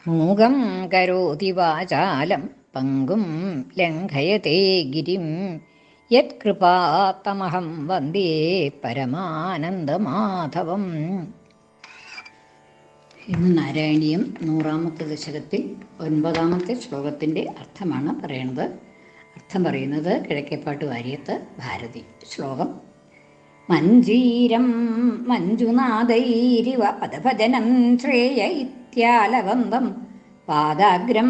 മൂകം കരോതി വാചാലം പങ്കും ലംഘയത്തെ ഗിരിം യത്കൃപാത്തമഹം വന്ദേ പരമാനന്ദമാധവം. ഇന്ന് നാരായണീയം 100-ാമത്തെ ദശകത്തിൽ 9-ാമത്തെ ശ്ലോകത്തിൻ്റെ അർത്ഥമാണ് പറയുന്നത്. അർത്ഥം പറയുന്നത് കിഴക്കേപ്പാട്ട് വാര്യത്ത് ഭാരതി. ശ്ലോകം: മഞ്ജീരം മഞ്ജുനാദൈരിവ പദഭജനം ശ്രേയ ഇത്യാലവന്തം പാദാഗ്രം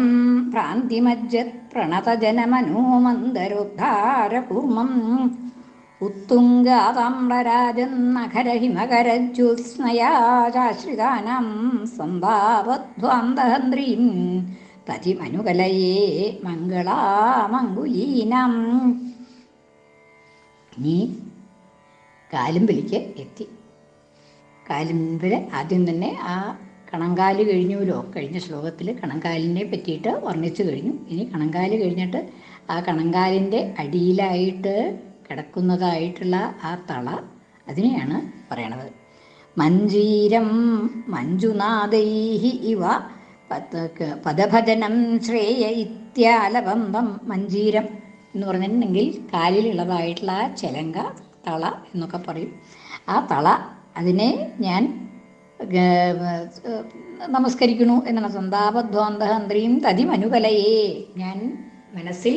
ഭ്രാന്തിമജ്ജത് പ്രണതജനമനോമന്ദരോദ്ധാരകൂർമ്മം ഉത്തുംഗാതാമ്രരാജന്നഖരഹിമകരജ്യോത്സ്നയാശ്രിതാനാം സംഭാവധ്വാന്തഹന്ത്രീം തതിമനുകലയേ മംഗളാമംഗുലീനാം. ഇനി കാലുമ്പലിക്ക് എത്തി. കാലുമ്പൽ ആദ്യം തന്നെ ആ കണങ്കാല് കഴിഞ്ഞുല്ലോ. കഴിഞ്ഞ ശ്ലോകത്തിൽ കണങ്കാലിനെ പറ്റിയിട്ട് വർണ്ണിച്ചു കഴിഞ്ഞു. ഇനി കണങ്കാല് കഴിഞ്ഞിട്ട് ആ കണങ്കാലിൻ്റെ അടിയിലായിട്ട് കിടക്കുന്നതായിട്ടുള്ള ആ തള, അതിനെയാണ് പറയണത്. മഞ്ജീരം മഞ്ജുനാദൈഹി ഇവ പദഭജനം ശ്രേയ ഇത്യാലബന്ധം. മഞ്ജീരം എന്ന് പറഞ്ഞിട്ടുണ്ടെങ്കിൽ കാലിലുള്ളതായിട്ടുള്ള ചെലങ്ക, തള എന്നൊക്കെ പറയും. ആ തള, അതിനെ ഞാൻ നമസ്കരിക്കുന്നു എന്നാണ്. സന്താപധ്വാന്തഹന്ത്രീം തതിമനുകലയെ, ഞാൻ മനസ്സിൽ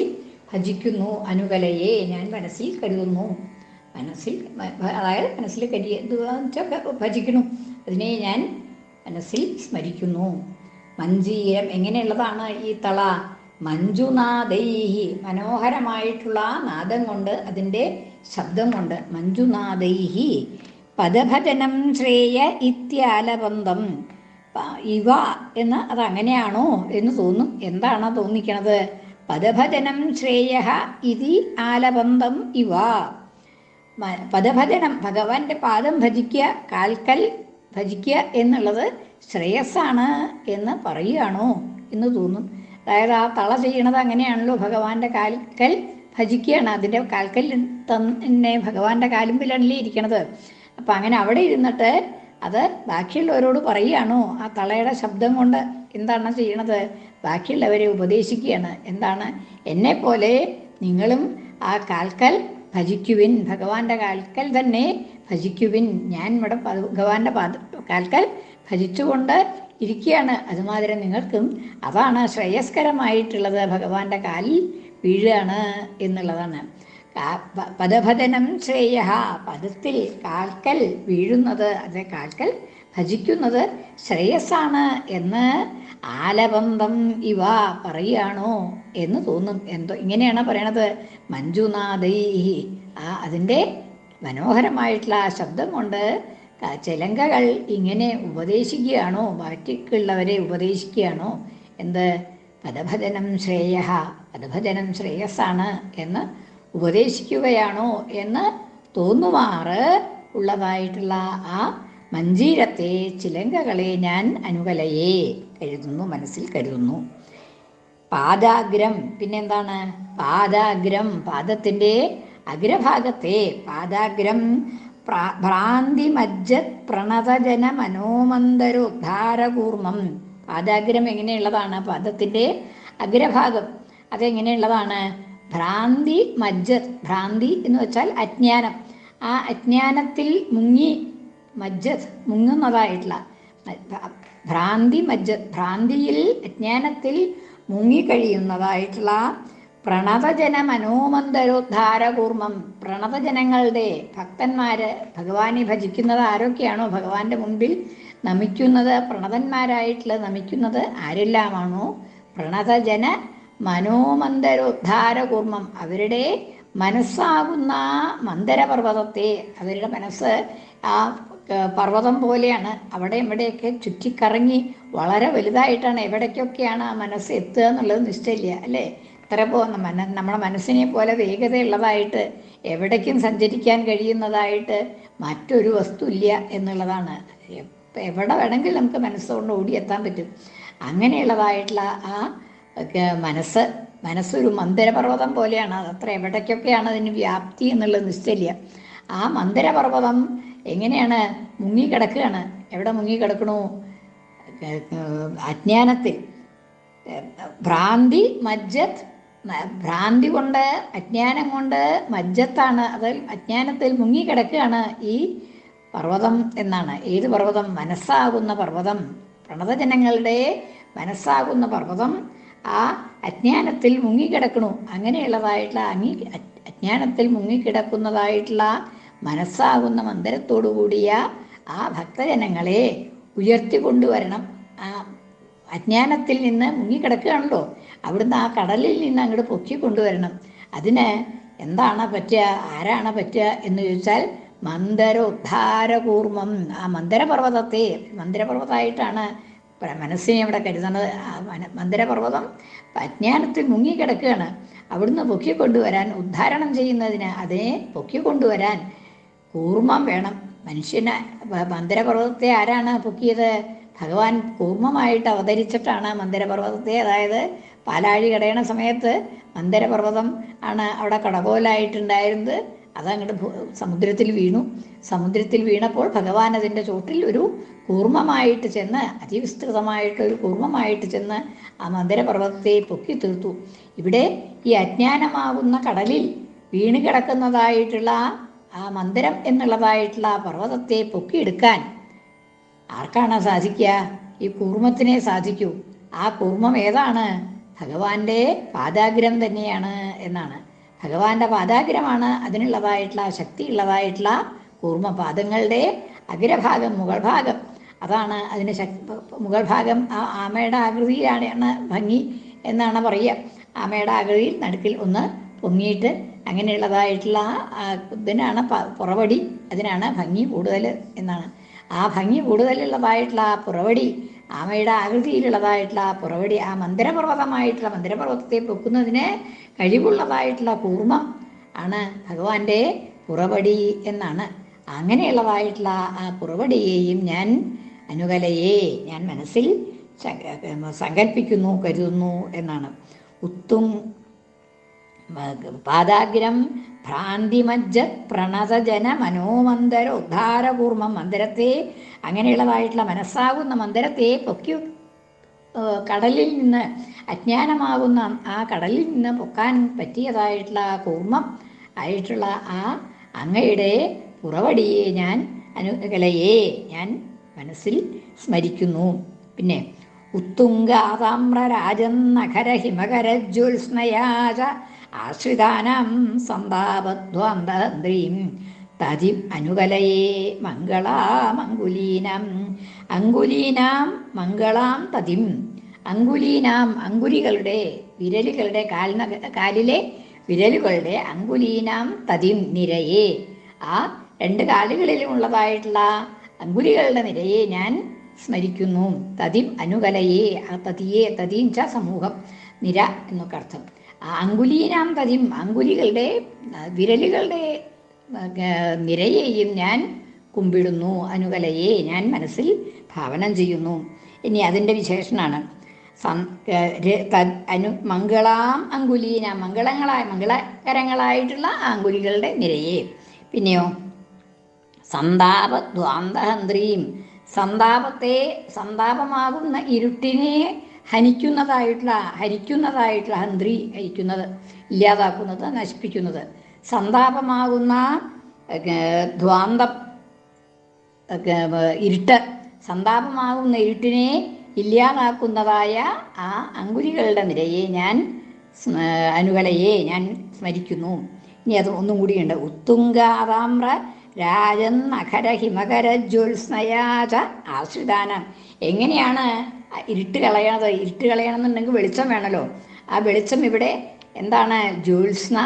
ഭജിക്കുന്നു. അനുകലയെ, ഞാൻ മനസ്സിൽ കരുതുന്നു. മനസ്സിൽ, അതായത് മനസ്സിൽ ഭജിക്കുന്നു. അതിനെ ഞാൻ മനസ്സിൽ സ്മരിക്കുന്നു. മഞ്ജീരം എങ്ങനെയുള്ളതാണ് ഈ തള? മഞ്ജുനാദൈഹി, മനോഹരമായിട്ടുള്ള നാദം കൊണ്ട്, അതിൻ്റെ ശബ്ദം കൊണ്ട്. മഞ്ജുനാദൈഹി പദഭജനം ശ്രേയ ഇത്യാലബന്ധം. ഇവ എന്ന് അതങ്ങനെയാണോ എന്ന് തോന്നും. എന്താണ് തോന്നിക്കണത്? പദഭജനം ശ്രേയ ഇതി ആലബന്ധം ഇവ. പദഭജനം, ഭഗവാന്റെ പാദം ഭജിക്കുക, കാൽക്കൽ ഭജിക്കുക എന്നുള്ളത് ശ്രേയസ്സാണ് എന്ന് പറയുകയാണോ എന്ന് തോന്നും. അതായത് ആ തള ചെയ്യണത് അങ്ങനെയാണല്ലോ, ഭഗവാന്റെ കാൽക്കൽ ഭജിക്കുകയാണ്. അതിൻ്റെ കാൽക്കൽ തന്നെ ഭഗവാന്റെ കാലുമ്പിലല്ലേ ഇരിക്കണത്. അപ്പം അങ്ങനെ അവിടെ ഇരുന്നിട്ട് അത് ബാക്കിയുള്ളവരോട് പറയുകയാണോ? ആ തളയുടെ ശബ്ദം കൊണ്ട് എന്താണ് ചെയ്യണത്? ബാക്കിയുള്ളവരെ ഉപദേശിക്കുകയാണ്. എന്താണ്? എന്നെപ്പോലെ നിങ്ങളും ആ കാൽക്കൽ ഭജിക്കുവിൻ, ഭഗവാന്റെ കാൽക്കൽ തന്നെ ഭജിക്കുവിൻ. ഞാൻ ഇവിടെ ഭഗവാന്റെ കാൽക്കൽ ഭജിച്ചുകൊണ്ട് ഇരിക്കുകയാണ്. അതുമാതിരി നിങ്ങൾക്കും അതാണ് ശ്രേയസ്കരമായിട്ടുള്ളത്, ഭഗവാന്റെ കാലിൽ വീഴുകയാണ് എന്നുള്ളതാണ്. പദഭജനം ശ്രേയ, പദത്തിൽ കാൽക്കൽ വീഴുന്നത്, അതെ കാൽക്കൽ ഭജിക്കുന്നത് ശ്രേയസ്സാണ് എന്ന് ആലബന്ധം ഇവ പറയുകയാണോ എന്ന് തോന്നും. എന്തോ ഇങ്ങനെയാണ് പറയണത്. മഞ്ജുനാദൈഹി, അതിൻ്റെ മനോഹരമായിട്ടുള്ള ആ ശബ്ദം കൊണ്ട് ചെലങ്കകൾ ഇങ്ങനെ ഉപദേശിക്കുകയാണോ, ബാക്കിയുള്ളവരെ ഉപദേശിക്കുകയാണോ? എന്ത്? പദഭജനം ശ്രേയ, പദഭജനം ശ്രേയസ്സാണ് എന്ന് ഉപദേശിക്കുകയാണോ എന്ന് തോന്നുമാറ് ഉള്ളതായിട്ടുള്ള ആ മഞ്ജീരത്തെ, ചിലങ്കകളെ ഞാൻ അനുകലയെ കരുതുന്നു, മനസ്സിൽ കരുതുന്നു. പാദാഗ്രം, പിന്നെന്താണ്? പാദാഗ്രം, പാദത്തിൻ്റെ അഗ്രഭാഗത്തെ. പാദാഗ്രം ഭ്രാന്തി മജ്ജത് പ്രണതജന മനോമന്ദരോദ്ധാരകൂർമ്മം. പാദാഗ്രം എങ്ങനെയുള്ളതാണ്? പാദത്തിൻ്റെ അഗ്രഭാഗം അതെങ്ങനെയുള്ളതാണ്? ഭ്രാന്തി മജ്ജത്, ഭ്രാന്തി എന്ന് വെച്ചാൽ അജ്ഞാനം. ആ അജ്ഞാനത്തിൽ മുങ്ങി, മജ്ജത് മുങ്ങുന്നതായിട്ടുള്ള, ഭ്രാന്തി മജ്ജത്, ഭ്രാന്തിയിൽ അജ്ഞാനത്തിൽ മുങ്ങിക്കഴിയുന്നതായിട്ടുള്ള പ്രണതജന മനോമന്ദരോദ്ധാരകൂർമ്മം. പ്രണതജനങ്ങളുടെ, ഭക്തന്മാര്, ഭഗവാനെ ഭജിക്കുന്നത് ആരൊക്കെയാണോ, ഭഗവാന്റെ മുൻപിൽ നമിക്കുന്നത്, പ്രണതന്മാരായിട്ടുള്ള നമിക്കുന്നത് ആരെല്ലാമാണോ, പ്രണതജന മനോമന്ദരോദ്ധാരകൂർമ്മം, അവരുടെ മനസ്സാകുന്ന മന്ദരപർവ്വതത്തെ, അവരുടെ മനസ്സ് ആ പർവ്വതം പോലെയാണ്. അവിടെ ഇവിടെയൊക്കെ ചുറ്റിക്കറങ്ങി വളരെ വലുതായിട്ടാണ്. എവിടേക്കൊക്കെയാണ് ആ മനസ്സ് എത്തുക എന്നുള്ളത് നിശ്ചയില്ല, അല്ലേ? ഇത്ര നമ്മളെ മനസ്സിനെ പോലെ വേഗതയുള്ളതായിട്ട്, എവിടേക്കും സഞ്ചരിക്കാൻ കഴിയുന്നതായിട്ട് മറ്റൊരു വസ്തു ഇല്ല എന്നുള്ളതാണ്. എവിടെ വേണമെങ്കിലും നമുക്ക് മനസ്സുകൊണ്ട് ഓടിയെത്താൻ പറ്റും. അങ്ങനെയുള്ളതായിട്ടുള്ള ആ മനസ്സൊരു മന്ദരപർവ്വതം പോലെയാണ്. അതത്ര എവിടേക്കൊക്കെയാണ് അതിന് വ്യാപ്തി എന്നുള്ളത് നിശ്ചയില്ല. ആ മന്ദരപർവ്വതം എങ്ങനെയാണ്? മുങ്ങിക്കിടക്കുകയാണ്. എവിടെ മുങ്ങിക്കിടക്കണു? അജ്ഞാനത്തിൽ ഭ്രാന്തി മജ്ജത്ത്, ഭ്രാന്തി കൊണ്ട് അജ്ഞാനം കൊണ്ട് മജ്ജത്താണ്, അത് അജ്ഞാനത്തിൽ മുങ്ങിക്കിടക്കുകയാണ് ഈ പർവ്വതം എന്നാണ്. ഏത് പർവ്വതം? മനസ്സാകുന്ന പർവ്വതം. പ്രണതജനങ്ങളുടെ മനസ്സാകുന്ന പർവ്വതം ആ അജ്ഞാനത്തിൽ മുങ്ങിക്കിടക്കണു. അങ്ങനെയുള്ളതായിട്ടുള്ള അജ്ഞാനത്തിൽ മുങ്ങിക്കിടക്കുന്നതായിട്ടുള്ള മനസ്സാകുന്ന മന്ദിരത്തോടു കൂടിയ ആ ഭക്തജനങ്ങളെ ഉയർത്തിക്കൊണ്ടുവരണം. ആ അജ്ഞാനത്തിൽ നിന്ന് മുങ്ങിക്കിടക്കുകയാണല്ലോ, അവിടുന്ന് ആ കടലിൽ നിന്ന് അങ്ങോട്ട് പൊക്കിക്കൊണ്ടുവരണം. അതിന് എന്താണ് പറ്റുക, ആരാണ് പറ്റുക എന്ന് ചോദിച്ചാൽ മന്ദരോദ്ധാരകൂർമ്മം. ആ മന്ദരപർവ്വതത്തെ, മന്ദരപർവ്വതമായിട്ടാണ് മനസ്സിനെ ഇവിടെ കരുതുന്നത്. മന്ദരപർവ്വതം അജ്ഞാനത്തിൽ മുങ്ങിക്കിടക്കുകയാണ്. അവിടുന്ന് പൊക്കിക്കൊണ്ടുവരാൻ, ഉദ്ധാരണം ചെയ്യുന്നതിന്, അതിനെ പൊക്കിക്കൊണ്ടുവരാൻ കൂർമ്മം വേണം. മനുഷ്യന് മന്ദരപർവ്വതത്തെ ആരാണ് പൊക്കിയത്? ഭഗവാൻ കൂർമ്മമായിട്ട് അവതരിച്ചിട്ടാണ് മന്ദരപർവ്വതത്തെ, അതായത് പാലാഴി കടയണ സമയത്ത് മന്ദരപർവ്വതം ആണ് അവിടെ കടകോലായിട്ടുണ്ടായിരുന്നത്. അതങ്ങോട്ട് സമുദ്രത്തിൽ വീണു. സമുദ്രത്തിൽ വീണപ്പോൾ ഭഗവാൻ അതിൻ്റെ ചോട്ടിൽ ഒരു കൂർമ്മമായിട്ട് ചെന്ന്, അതിവിസ്തൃതമായിട്ടൊരു കൂർമ്മമായിട്ട് ചെന്ന് ആ മന്ദരപർവ്വതത്തെ പൊക്കി തീർത്തു. ഇവിടെ ഈ അജ്ഞാനമാകുന്ന കടലിൽ വീണ് കിടക്കുന്നതായിട്ടുള്ള ആ മന്ദരം എന്നുള്ളതായിട്ടുള്ള പർവ്വതത്തെ പൊക്കിയെടുക്കാൻ ആർക്കാണ് സാധിക്കുക? ഈ കൂർമ്മത്തിനെ സാധിക്കൂ. ആ കൂർമ്മം ഏതാണ്? ഭഗവാന്റെ പാദാഗ്രം തന്നെയാണ് എന്നാണ്. ഭഗവാന്റെ പാദാഗ്രമാണ് അതിനുള്ളതായിട്ടുള്ള ശക്തിയുള്ളതായിട്ടുള്ള കൂർമ്മ. പാദങ്ങളുടെ അഗ്രഭാഗം, മുകൾ ഭാഗം, അതാണ് അതിന് മുകൾ ഭാഗം ആമയുടെ ആകൃതിയിലാണ് ഭംഗി എന്നാണ് പറയുക. ആമയുടെ ആകൃതിയിൽ നടുക്കിൽ ഒന്ന് പൊങ്ങിയിട്ട് അങ്ങനെയുള്ളതായിട്ടുള്ള ഇതിനാണ് പുറവടി, അതിനാണ് ഭംഗി കൂടുതൽ എന്നാണ്. ആ ഭംഗി കൂടുതലുള്ളതായിട്ടുള്ള ആ പുറവടി, ആമയുടെ ആകൃതിയിലുള്ളതായിട്ടുള്ള ആ പുറവടി, ആ മന്ദരപർവ്വതമായിട്ടുള്ള മന്ദരപർവ്വതത്തെ പൊക്കുന്നതിന് കഴിവുള്ളതായിട്ടുള്ള കൂർമ്മം ആണ് ഭഗവാന്റെ പുറവടി എന്നാണ്. അങ്ങനെയുള്ളതായിട്ടുള്ള ആ പുറവടിയെയും ഞാൻ അനുകലയെ, ഞാൻ മനസ്സിൽ സങ്കല്പിക്കുന്നു, കരുതുന്നു എന്നാണ്. പാദാഗ്രം ഭ്രാന്തിമജ്ജ പ്രണതജന മനോമന്ദര ഉദ്ധാരകൂർമ്മം. മന്ദരത്തെ, അങ്ങനെയുള്ളതായിട്ടുള്ള മനസ്സാകുന്ന മന്ദരത്തെ പൊക്കി കടലിൽ നിന്ന്, അജ്ഞാനമാകുന്ന ആ കടലിൽ നിന്ന് പൊക്കാൻ പറ്റിയതായിട്ടുള്ള കൂർമ്മം ആയിട്ടുള്ള ആ അങ്ങയുടെ പുറവടിയെ ഞാൻ അനുകലയെ ഞാൻ മനസ്സിൽ സ്മരിക്കുന്നു. പിന്നെ ഉത്തുംഗാതാമ്രരാജൻ നഖര ഹിമകരജ്യോത്സ്നയാച ആശ്രിതാനാം സന്താപധ്വാന്തീം തതിം അനുകലയെ മംഗളാമങ്കുലീനാം. അങ്കുലീനാം മംഗളാം തതിം. അങ്കുലീനാം, അങ്കുലികളുടെ വിരലുകളുടെ, കാലിലെ വിരലുകളുടെ അങ്കുലീനാം തതിം നിരയെ, ആ രണ്ട് കാലുകളിലും ഉള്ളതായിട്ടുള്ള അങ്കുലികളുടെ നിരയെ ഞാൻ സ്മരിക്കുന്നു. തതിം അനുകലയെ, ആ തതിയെ, തതിം ച സമൂഹം, നിര എന്നൊക്കെ അർത്ഥം. ആ അങ്കുലീനാം തതിം, അങ്കുലികളുടെ വിരലുകളുടെ നിരയെയും ഞാൻ കുമ്പിടുന്നു. അനുകലയെ ഞാൻ മനസ്സിൽ ഭാവനം ചെയ്യുന്നു. ഇനി അതിൻ്റെ വിശേഷണമാണ് മംഗളാം അങ്കുലീനാം, മംഗളകരങ്ങളായിട്ടുള്ള അങ്കുലികളുടെ നിരയെ. പിന്നെയോ സന്താപധ്വാന്തഹന്ത്രീം, സന്താപമാകുന്ന ഇരുട്ടിനെ ഹരിക്കുന്നതായിട്ടുള്ള ഹന്ത്രി, ഹരിക്കുന്നത്, ഇല്ലാതാക്കുന്നത്, നശിപ്പിക്കുന്നത്. സന്താപമാകുന്ന ധ്വാന്തം, ഇരുട്ട്, സന്താപമാകുന്ന ഇരുട്ടിനെ ഇല്ലാതാക്കുന്നതായ ആ അങ്കുലികളുടെ നിരയെ ഞാൻ അനുകലയെ ഞാൻ സ്മരിക്കുന്നു. ഇനി അത് ഒന്നും കൂടിയുണ്ട്. ഉത്തുംഗാതാമ്ര രാജൻ നഖര ഹിമകര ജ്യോത്സ്നയാച ആശ്രിതാനം. എങ്ങനെയാണ് ഇരുട്ട് കളയണത്? ഇരുട്ട് കളയണമെന്നുണ്ടെങ്കിൽ വെളിച്ചം വേണമല്ലോ. ആ വെളിച്ചം ഇവിടെ എന്താണ്? ജ്യോത്സ്ന.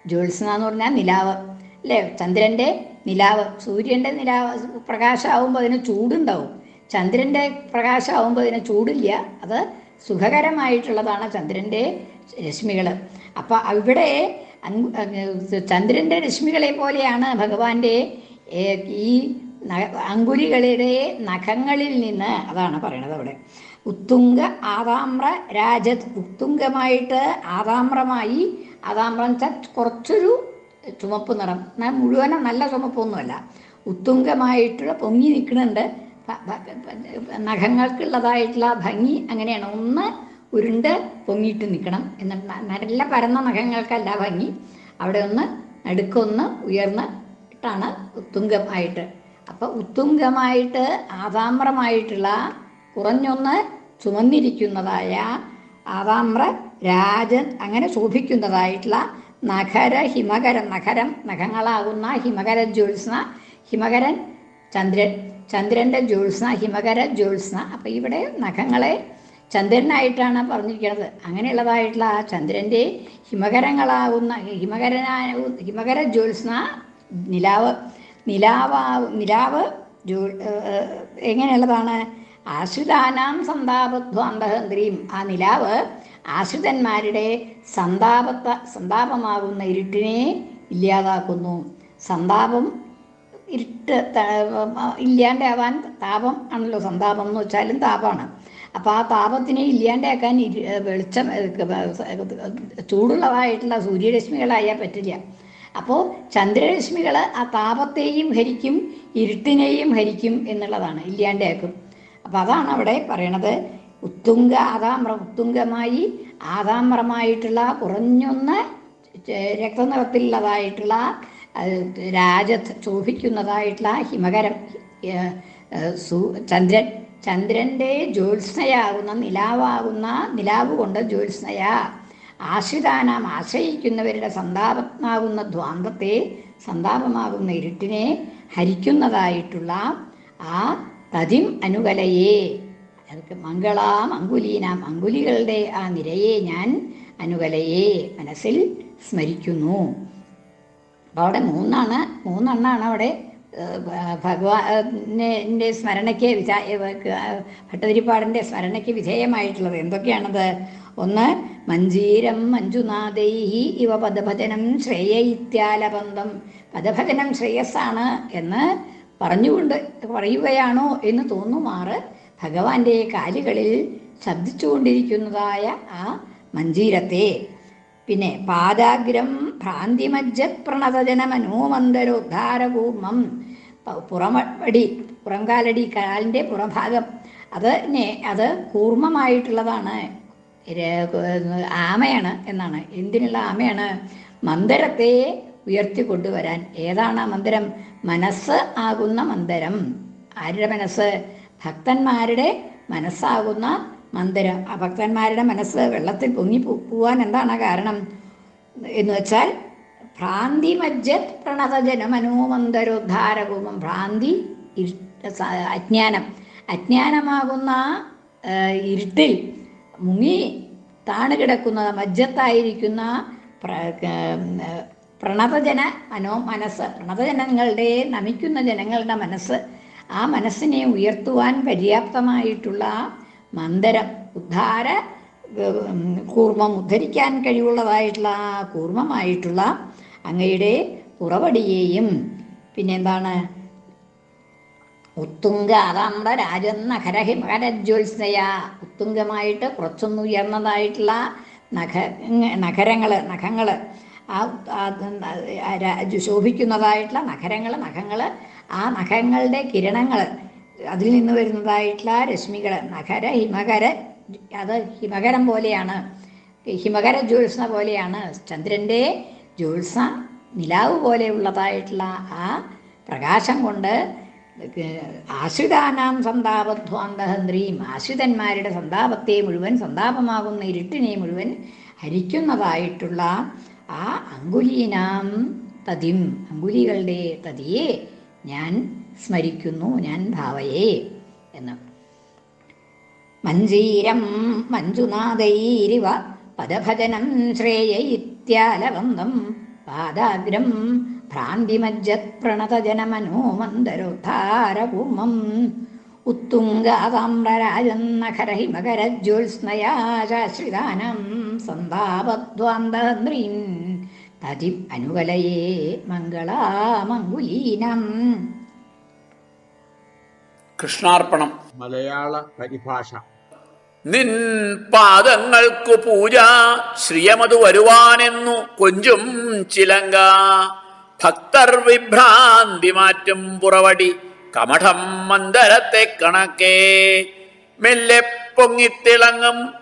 ജ്യോത്സ്ന എന്ന് പറഞ്ഞാൽ നിലാവ് അല്ലേ? ചന്ദ്രൻ്റെ നിലാവ്. സൂര്യൻ്റെ നിലാവ് പ്രകാശമാകുമ്പോൾ അതിന് ചൂടുണ്ടാവും. ചന്ദ്രൻ്റെ പ്രകാശമാകുമ്പോൾ അതിന് ചൂടില്ല. അത് സുഖകരമായിട്ടുള്ളതാണ് ചന്ദ്രൻ്റെ രശ്മികൾ. അപ്പം ഇവിടെ ചന്ദ്രൻ്റെ രശ്മികളെ പോലെയാണ് ഭഗവാന്റെ ഈ അങ്കുലികളുടെ നഖങ്ങളിൽ നിന്ന്, അതാണ് പറയണത് അവിടെ. ഉത്തുംഗ ആതാമ്ര രാജത്, ഉത്തുംഗമായിട്ട് ആതാമ്രമായി, ആതാമ്രം കുറച്ചൊരു ചുമപ്പ് നിറം, മുഴുവനും നല്ല ചുമപ്പൊന്നുമല്ല, ഉത്തുംഗമായിട്ടുള്ള പൊങ്ങി നിൽക്കുന്നുണ്ട്. നഖങ്ങൾക്കുള്ളതായിട്ടുള്ള ഭംഗി അങ്ങനെയാണ്. ഒന്ന് ഉരുണ്ട് പൊങ്ങിയിട്ട് നിൽക്കണം. എന്നിട്ട് നല്ല പരന്ന നഖങ്ങൾക്കല്ല ഭംഗി, അവിടെ ഒന്ന് നടുക്കൊന്ന് ഉയർന്നിട്ടാണ് ഉത്തുംഗമായിട്ട്. അപ്പോൾ ഉത്തുംഗമായിട്ട് ആതാമ്രമായിട്ടുള്ള കുറഞ്ഞൊന്ന് ചുമന്നിരിക്കുന്നതായ ആതാമ്ര രാജൻ അങ്ങനെ ശോഭിക്കുന്നതായിട്ടുള്ള നഖങ്ങളാകുന്ന ഹിമകര ജ്യോത്സ്ന, ഹിമകരൻ ചന്ദ്രൻ്റെ ജ്യോത്സ്ന, ഹിമകര ജ്യോത്സ്ന. അപ്പം ഇവിടെ നഖങ്ങളെ ചന്ദ്രനായിട്ടാണ് പറഞ്ഞിരിക്കുന്നത്. അങ്ങനെയുള്ളതായിട്ടുള്ള ആ ചന്ദ്രൻ്റെ ഹിമകരങ്ങളാകുന്ന ഹിമകര ജ്യോത്സ്ന നിലാവ് എങ്ങനെയുള്ളതാണ്? ആശ്രിതാനാം സന്താപധ്വാന്തഹന്ത്രിയും. ആ നിലാവ് ആശ്രിതന്മാരുടെ സന്താപമാകുന്ന ഇരുട്ടിനെ ഇല്ലാതാക്കുന്നു. സന്താപം ഇരുട്ട് ഇല്ലാണ്ടാവാൻ താപം ആണല്ലോ. സന്താപം എന്ന് വെച്ചാലും താപമാണ്. അപ്പോൾ ആ താപത്തിനെ ഇല്ലാണ്ടാക്കാൻ വെളിച്ചം ചൂടുള്ളതായിട്ടുള്ള സൂര്യരശ്മികളായാൽ പറ്റില്ല. അപ്പോൾ ചന്ദ്രരശ്മികൾ ആ താപത്തെയും ഹരിക്കും ഇരുട്ടിനെയും ഹരിക്കും എന്നുള്ളതാണ്, ഇല്ലാണ്ടാക്കും. അപ്പം അതാണ് അവിടെ പറയണത്. ഉത്തുംഗമായി ആതാമ്രമായിട്ടുള്ള കുറഞ്ഞൊന്ന് രക്തനിറത്തിലുള്ളതായിട്ടുള്ള ശോഭിക്കുന്നതായിട്ടുള്ള ഹിമകരം ചന്ദ്രൻ്റെ ജ്യോത്സ്നയാകുന്ന നിലാവ് കൊണ്ട് ജ്യോത്സ്നയാ ആശ്രിതാനാം ആശ്രയിക്കുന്നവരുടെ സന്താപമാകുന്ന സന്താപമാകുന്ന ഇരുട്ടിനെ ഹരിക്കുന്നതായിട്ടുള്ള ആ തതിം അനുകലയെ, അതൊക്കെ മംഗളാം അങ്കുലീനാം അങ്കുലികളുടെ ആ നിരയെ ഞാൻ അനുകലയെ മനസ്സിൽ സ്മരിക്കുന്നു. അപ്പോൾ അവിടെ മൂന്നെണ്ണാണ് അവിടെ ഭഗവാന്റെ സ്മരണയ്ക്ക് ഭട്ടതിരിപ്പാടിൻ്റെ സ്മരണയ്ക്ക് വിധേയമായിട്ടുള്ളത്. എന്തൊക്കെയാണത്? ഒന്ന്, മഞ്ജീരം മഞ്ജുനാഥൈഹി ഇവ പദഭജനം ശ്രേയ ഇത്യാലബന്ധം. പദഭജനം ശ്രേയസ്സാണ് എന്ന് പറയുകയാണോ എന്ന് തോന്നുമാറ് ഭഗവാന്റെ കാലുകളിൽ ശബ്ദിച്ചുകൊണ്ടിരിക്കുന്നതായ ആ മഞ്ജീരത്തെ. പിന്നെ പാദാഗ്രം ഭ്രാന്തിമജ്ജത് പ്രണതജന മനോമന്ദരോദ്ധാരകൂർമ്മം. പുറംകാലടി, കാലിൻ്റെ പുറംഭാഗം അത് കൂർമ്മമായിട്ടുള്ളതാണ്, ആമയാണ് എന്നാണ്. എന്തിനുള്ള ആമയാണ്? മന്ദരത്തെ ഉയർത്തിക്കൊണ്ടുവരാൻ. ഏതാണ് മന്ദരം? മനസ്സ് ആകുന്ന മന്ദരം. ആരുടെ മനസ്സ്? ഭക്തന്മാരുടെ മനസ്സാകുന്ന മന്ദരം. ആ ഭക്തന്മാരുടെ മനസ്സ് വെള്ളത്തിൽ പൊങ്ങി പോവാൻ എന്താണ് കാരണം എന്ന് വെച്ചാൽ ഭ്രാന്തി മജ്ജത് പ്രണതജന മനോമന്ദരോദ്ധാരകൂപം. ഭ്രാന്തി അജ്ഞാനമാകുന്ന ഇരുട്ടിൽ മുങ്ങി താണുകിടക്കുന്ന മജ്ജത്തായിരിക്കുന്ന പ്രണതജന പ്രണതജനങ്ങളുടെ നമിക്കുന്ന ജനങ്ങളുടെ മനസ്സ്, ആ മനസ്സിനെ ഉയർത്തുവാൻ പര്യാപ്തമായിട്ടുള്ള മന്ദരം, കൂർമ്മം, ഉദ്ധരിക്കാൻ കഴിവുള്ളതായിട്ടുള്ള ആ കൂർമ്മമായിട്ടുള്ള അങ്ങയുടെ പുറവടിയെയും. പിന്നെന്താണ്? ഉത്തുംഗ അതാമ്ര രാജന്നഖരഹിമകരജ്യോത്സ്നയ. ഉത്തുംഗമായിട്ട് കുറച്ചൊന്ന് ഉയർന്നതായിട്ടുള്ള നഖങ്ങൾ ശോഭിക്കുന്നതായിട്ടുള്ള നഖങ്ങൾ, ആ നഖങ്ങളുടെ കിരണങ്ങൾ, അതിൽ നിന്ന് വരുന്നതായിട്ടുള്ള രശ്മികൾ, അത് ഹിമകരം പോലെയാണ്, ഹിമകര ജ്യോത്സ്ന പോലെയാണ്. ചന്ദ്രൻ്റെ ജ്യോത്സ്ന നിലാവ് പോലെയുള്ളതായിട്ടുള്ള ആ പ്രകാശം കൊണ്ട് ആശ്രിതാനാം സന്താപധ്വാന്തഹന്ത്രിയും, ആശ്രിതന്മാരുടെ സന്താപത്തെ മുഴുവൻ, സന്താപമാകുന്ന ഇരുട്ടിനെ മുഴുവൻ ഹരിക്കുന്നതായിട്ടുള്ള ആ അങ്കുലീനാം തതിം, അങ്കുലികളുടെ തതിയെ ഞാൻ സ്മരിക്കുന്നു, ഞാൻ ഭാവയേ എന്ന്. മഞ്ജീരം മഞ്ജുനാഥൈരിവ പദഭജനം ശ്രേയ ഇത്യാലബന്ധം പാദാഗ്രം ഭ്രാന്തിമജ്ജത് പ്രണതജനമനോമന്ദരോദ്ധാരകൂർമ്മം ഉത്തുംഗാതാമ്രരാജന്നഖരഹിമകരജ്യോത്സ്നയാശ്രിതാനം സന്താപധ്വാന്തഹന്ത്രീം തതിം അനുകലയേ മംഗളാമങ്കുലീനം. കൃഷ്ണാർപ്പണം. മലയാള പരിഭാഷ. നിൻ പാദങ്ങൾക്കു പൂജ ശ്രിയമതു വരുവാനെന്നു കൊഞ്ചും ചിലങ്ക ഭക്തർ വിഭ്രാന്തി മാറ്റും പുറവടി കമഠം മന്ദരത്തെ കണക്കേ മെല്ലെ പൊങ്ങിത്തിളങ്ങും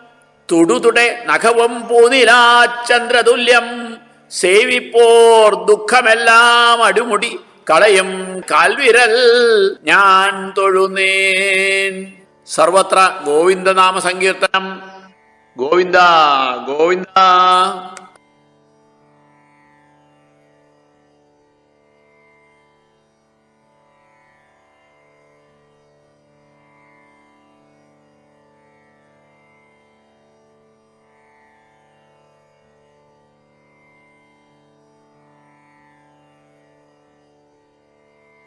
തുടുതുടെ നഖവും പൂനിലാ ചന്ദ്രതുല്യം സേവിപ്പോർ ദുഃഖമെല്ലാം അടിമുടി കളയും കാൽവിരൽ ഞാൻ തൊഴുന്നേൻ. സർവത്ര ഗോവിന്ദനാമ സങ്കീർത്തനം. ഗോവിന്ദ ഗോവിന്ദ.